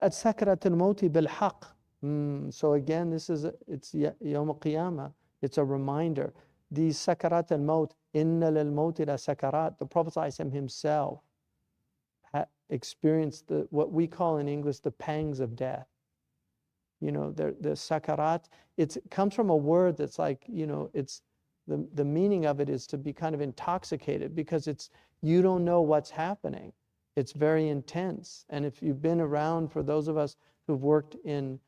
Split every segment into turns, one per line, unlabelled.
at sakaratul mawti bil haqq. So again, it's Yawm al-Qiyamah. It's a reminder. These sakarat al-maut, inna lil-mawti la sakarat. The Prophet ﷺ himself experienced what we call in English the pangs of death. You know, the sakarat, it comes from a word that's like, you know, it's the meaning of it is to be kind of intoxicated, because you don't know what's happening. It's very intense. And if you've been around, for those of us who've worked in,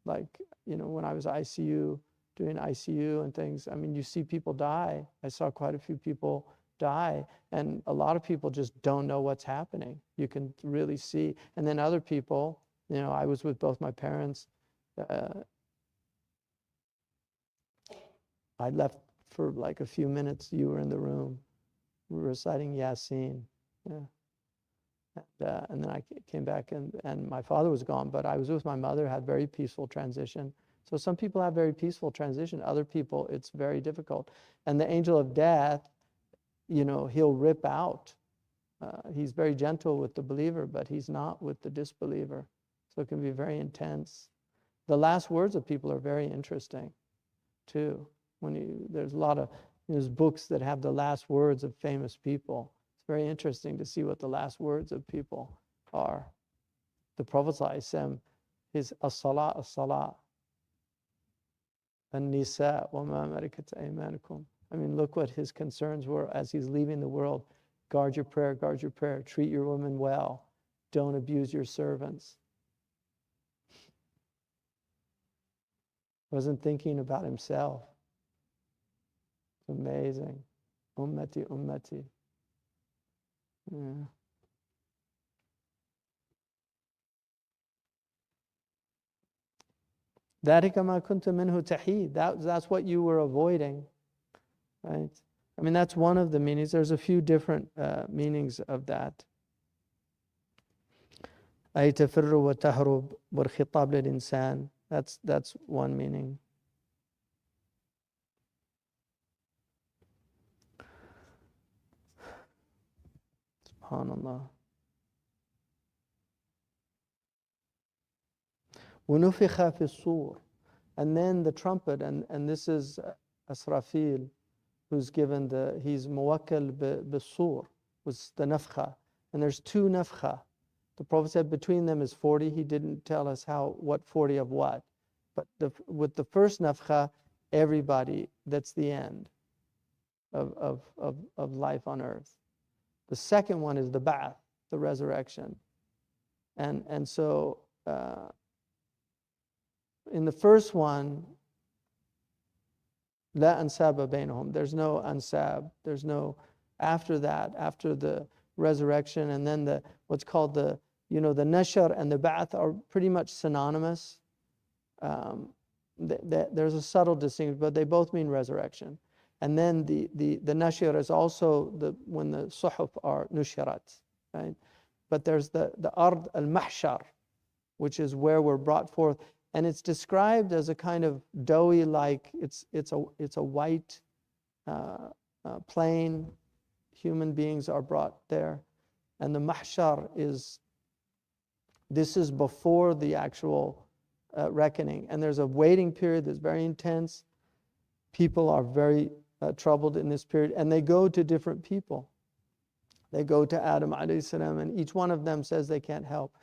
like, you know, when I was doing ICU and things, I mean, you see people die. I saw quite a few people die, and a lot of people just don't know what's happening. You can really see. And then other people, you know, I was with both my parents. I left for like a few minutes. You were in the room. We were reciting Yasin. Yeah. And then I came back, and my father was gone, but I was with my mother, had very peaceful transition. So some people have very peaceful transition. Other people, it's very difficult. And the angel of death, you know, he'll rip out. He's very gentle with the believer, but he's not with the disbeliever. So it can be very intense. The last words of people are very interesting, too. There's a lot of there's books that have the last words of famous people. It's very interesting to see what the last words of people are. The Prophet ﷺ, his as-salah, as-salah, an-nisa, wa ma malakat aymanukum. I mean, look what his concerns were as he's leaving the world. Guard your prayer, guard your prayer. Treat your women well. Don't abuse your servants. Wasn't thinking about himself. It's amazing. Ummati, ummati. Yeah. ذَلِكَ مَا كُنْتَ مِنْهُ تَحِيدٌ. That's what you were avoiding, right? I mean, that's one of the meanings. There's a few different meanings of that. أي تفر وتهرب والخطاب للإنسان. That's one meaning. SubhanAllah. وَنُفِخَ فِي الصُّورِ. And then the trumpet, and this is Asrafil, who's given he's muwakkal bis-sur, was the nafkha. And there's two nafkha. The Prophet said between them is 40. He didn't tell us what 40 of what. But with the first nafkha, everybody, that's the end of life on earth. The second one is the ba'ath, the resurrection. And so in the first one, la ansaba bainahum. There's no ansab. There's no after that, after the resurrection, and then what's called the nashar and the ba'ath are pretty much synonymous. There's a subtle distinction, but they both mean resurrection. And then the nashir is also when the suhuf are nushirat, right? But there's the ard al-mahshar, which is where we're brought forth, and it's described as a kind of doughy, like it's a white plain. Human beings are brought there, and the mahshar this is before the actual reckoning, and there's a waiting period that's very intense. People are very troubled in this period, and they go to different people. They go to Adam alayhi salam, and each one of them says they can't help.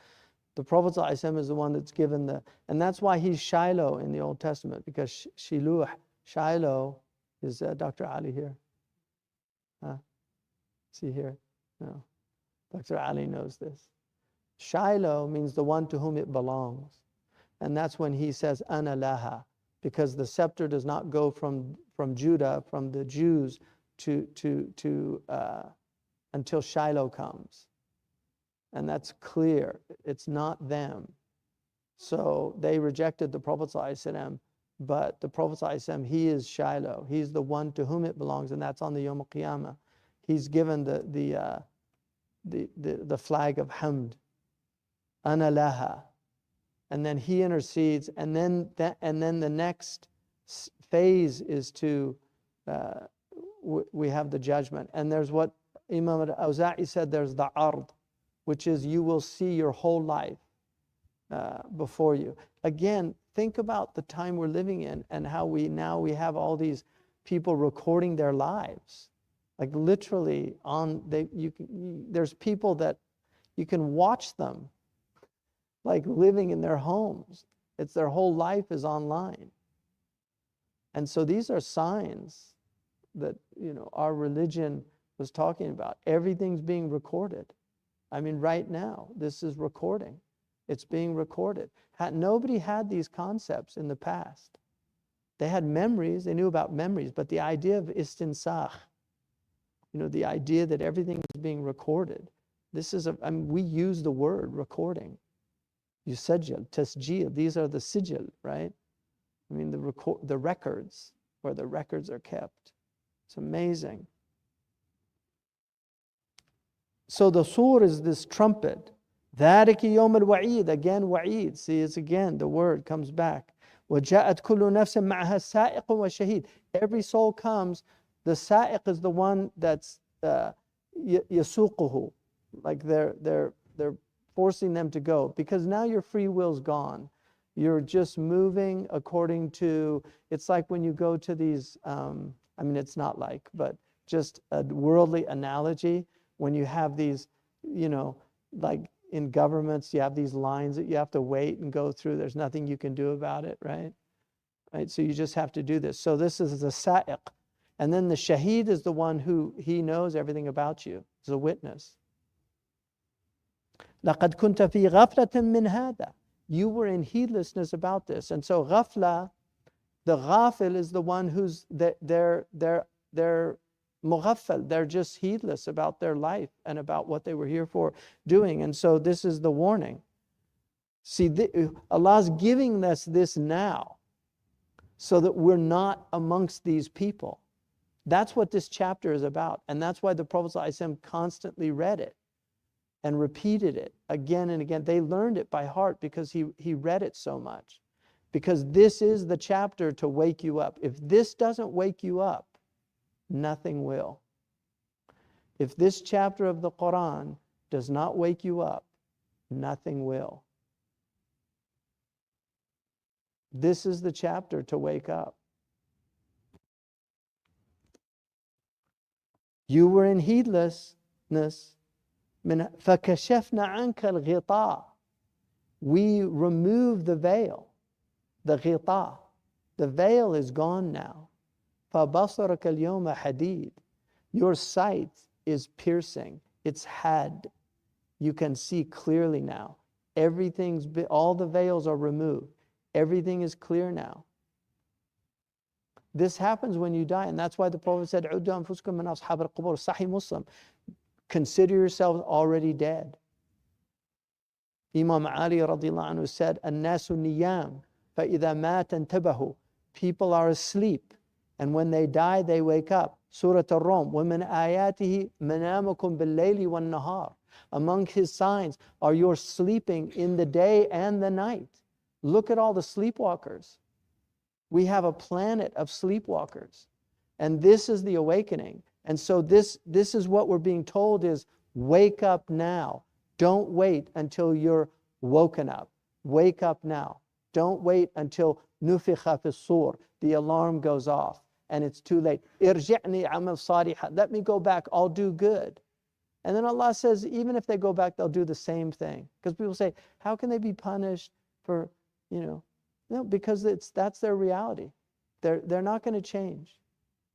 The Prophet ﷺ is the one that's given and that's why he's Shiloh in the Old Testament, because Shiloh is Dr. Ali here. Is he here? No. Dr. Ali knows this. Shiloh means the one to whom it belongs. And that's when he says, Ana laha, because the scepter does not go from Judah, from the Jews, until Shiloh comes. And that's clear. It's not them. So they rejected the Prophet ﷺ, but the Prophet ﷺ, he is Shiloh. He's the one to whom it belongs, and that's on the Yawm al-Qiyamah. He's given the flag of hamd, ana laha, and then he intercedes, and then the next phase is we have the judgment, and there's what Imam al-Awza'i said. There's the ard, which is you will see your whole life. before you. Again, think about the time we're living in and how we have all these people recording their lives. Like literally there's people that you can watch them like living in their homes. It's their whole life is online. And so these are signs that, our religion was talking about. Everything's being recorded. I mean, right now, this is recording. It's being recorded. Nobody had these concepts in the past. They had memories, they knew about memories, but the idea of istinsakh, the idea that everything is being recorded. We use the word recording. Yusajjal, tasjil, these are the sijil, right? I mean, the records, where the records are kept. It's amazing. So the sur is this trumpet. ذَلِكِ يَوْمَ الْوَعِيدِ. Again, wa'id. See, it's again, the word comes back. وَجَاءَتْ كُلُّ نَفْسٍ مَعَهَا سَائِقٌ وَشَهِيدٌ. Every soul comes. The sa'iq is the one that's yasuquhu. Like they're forcing them to go. Because now your free will's gone. You're just moving according to, it's like when you go to these, it's not like, but just a worldly analogy. When you have these, like in governments, you have these lines that you have to wait and go through. There's nothing you can do about it, right? Right. So you just have to do this. So this is the sa'iq. And then the shaheed is the one who he knows everything about you. He's a witness. لَقَدْ كُنْتَ فِي غَفْلَةٍ مِّنْ هَذَا. You were in heedlessness about this. And so ghafla, the ghafil is the one who's, they're mughaffal. They're just heedless about their life and about what they were here for doing. And so this is the warning. See, Allah's giving us this now so that we're not amongst these people. That's what this chapter is about. And that's why the Prophet ﷺ constantly read it and repeated it again and again. They learned it by heart because he read it so much. Because this is the chapter to wake you up. If this doesn't wake you up, nothing will. If this chapter of the Quran does not wake you up, nothing will. This is the chapter to wake up. You were in heedlessness. فَكَشَفْنَا عَنْكَ الْغِطَاءَ. We remove the veil, the ghita. The veil is gone now. فَبَصَرَكَ الْيَوْمَ حَدِيدٌ. Your sight is piercing. It's had. You can see clearly now. All the veils are removed. Everything is clear now. This happens when you die, and that's why the Prophet said, عُدُّوا أَنفُسَكُم مِّنْ أَصْحَابِ الْقُبُورِ. Sahih Muslim. Consider yourselves already dead. Imam Ali radiallahu anhu said, النَّاسُ نِيَامٌ فَإِذَا مَاتَ انْتَبَهُوا. People are asleep, and when they die, they wake up. Surah Ar-Rum. وَمِنْ آيَاتِهِ مَنَامُكُمْ بِاللَّيْلِ وَالنَّهَارِ. Among his signs are your sleeping in the day and the night. Look at all the sleepwalkers. We have a planet of sleepwalkers. And this is the awakening. And so this is what we're being told is, wake up now. Don't wait until you're woken up. Wake up now. Don't wait until nufikha fi sur, the alarm goes off and it's too late. Irji'ni amal saliha. Let me go back, I'll do good. And then Allah says, even if they go back, they'll do the same thing. Because people say, how can they be punished for, no, because that's their reality. They're not going to change.